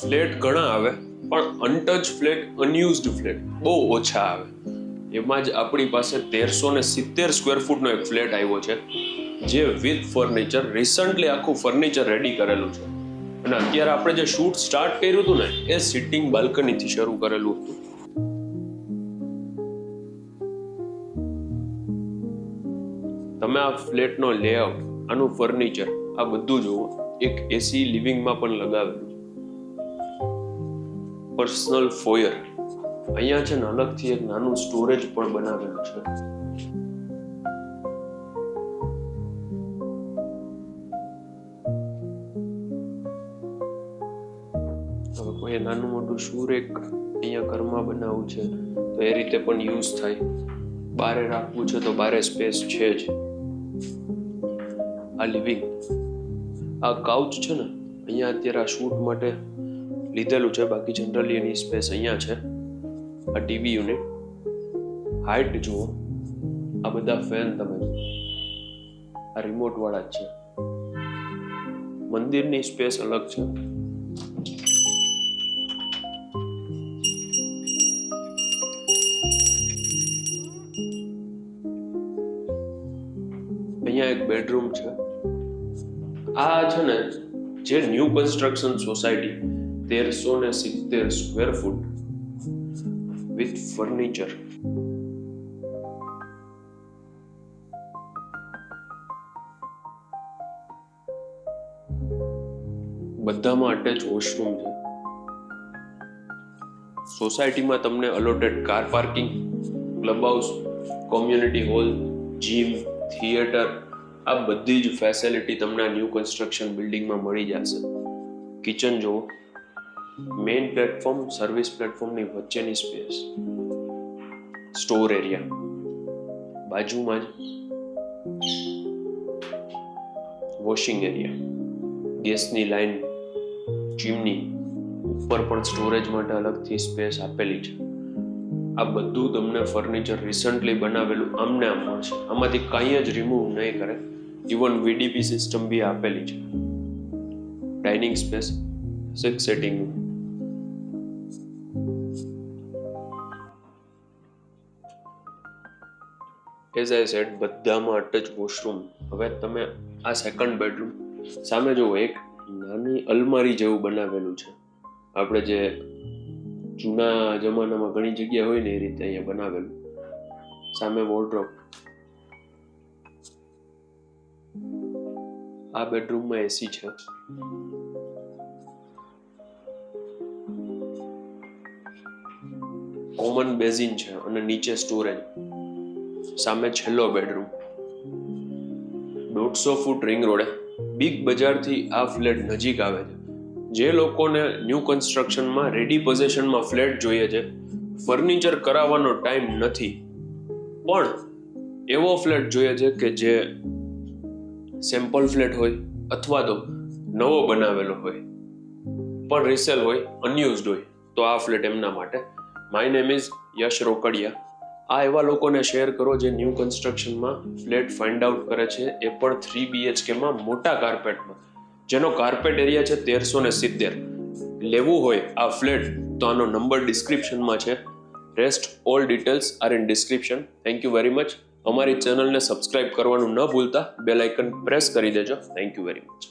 Flat ઘણા આવે પણ અનટચ ફ્લેટ, અનયુઝડ ફ્લેટ બહુ ઓછા આવે. એમાં જ આપણી પાસે 1370 સ્ક્વેર ફૂટનો એક ફ્લેટ આવ્યો છે, જે વિથ ફર્નિચર, રિસન્ટલી આખું ફર્નિચર રેડી કરેલું છે. અને અત્યારે આપણે જે શૂટ સ્ટાર્ટ કર્યું હતું ને, એ સિટિંગ બાલ્કનીથી શરૂ કરેલું હતું. તમે આ ફ્લેટનો લેઆઉટ, આનું ફર્નિચર, આ બધું જુઓ. એક એસી લિવિંગમાં પણ લગાવેલું. પર્સનલ ફોયર, અહીંયા છે ને અલગથી એક નાનું સ્ટોરેજ પણ બનાવેલું છે. હવે કોઈ નાનું મોટું શૂરેક અહીંયા ઘરમાં બનાવવું છે તો એ રીતે પણ યુઝ થાય. બારે રાખવું છે તો બારે સ્પેસ છે જ. આ લિવિંગ, આ કાઉચ છે ને, અહીંયા અત્યારે આ શૂટ માટે લીધેલું છે, બાકી જનરલી એની સ્પેસ અહીંયા છે. આ ટીવી યુનિટ, હાઇટ જુઓ. આ બધા ફેન તમે જુઓ, આ રિમોટ વાળા જ છે. મંદિરની સ્પેસ અલગ છે. અહીંયા એક બેડરૂમ છે. આ છે ને જે new construction society, 1370 square foot with furniture. બધામાં અટેચ વોશરૂમ છે. સોસાયટીમાં તમને allotted car parking, club house, community hall, gym, theatre, આ બધી જ ફેસિલિટી તમને આ ન્યૂ કન્સ્ટ્રક્શન બિલ્ડિંગમાં મળી જશે. કિચન જુઓ, મેઇન પ્લેટફોર્મ, સર્વિસ પ્લેટફોર્મની વચ્ચેની સ્પેસ, સ્ટોર એરિયા, બાજુમાં જ વોશિંગ એરિયા, ગેસની લાઈન, ચીમની, ઉપર પણ સ્ટોરેજ માટે અલગથી સ્પેસ આપેલી છે. આ બધું તમને ફર્નિચર રિસન્ટલી બનાવેલું આમને આમ મળશે. આમાંથી કંઈ જ રિમૂવ નહીં કરે. ઇવન વીડીપી સિસ્ટમ બી આપેલી છે. Dining space, 6 setting. As I said, બધામાં અટેચ વોશરૂમ. હવે તમે આ સેકન્ડ બેડરૂમ સામે જુઓ, એક નાની અલમારી જેવું બનાવેલું છે. આપણે જે જૂના જમાનામાં ઘણી જગ્યા હોય ને એ રીતે અહીંયા બનાવેલું. સામે વોર્ડરોબ. આ બેડરૂમમાં એસી છે. કોમન બેઝિન છે અને નીચે સ્ટોરેજ. સામે છેલ્લો બેડરૂમ. 150 ફૂટ રિંગ રોડે, બિગ બજારથી આ ફ્લેટ નજીક આવે છે. જે લોકોને ન્યૂ કન્સ્ટ્રક્શનમાં, રેડી પોઝિશનમાં ફ્લેટ જોઈએ છે, ફર્નિચર કરાવવાનો ટાઈમ નથી, પણ એવો ફ્લેટ જોઈએ છે કે જે સેમ્પલ ફ્લેટ હોય અથવા તો નવો બનાવેલો હોય, પણ રિસેલ હોય, અનયુઝડ હોય, તો આ ફ્લેટ એમના માટે. માય નેમ ઇઝ યશ રોકડિયા. આ એવા લોકોને શેર કરો જે ન્યૂ કન્સ્ટ્રક્શનમાં ફ્લેટ ફાઇન્ડ આઉટ કરે છે, એ પણ 3 BHK માં મોટા કાર્પેટમાં, જેનો કાર્પેટ એરિયા છે 1370. લેવું હોય આ ફ્લેટ તો આનો નંબર ડિસ્ક્રિપ્શનમાં છે. Rest all details are in description. Thank you very much. અમારી ચેનલને સબસ્ક્રાઇબ કરવાનું ન ભૂલતા, બેલ આઇકન પ્રેસ કરી દેજો. Thank you very much.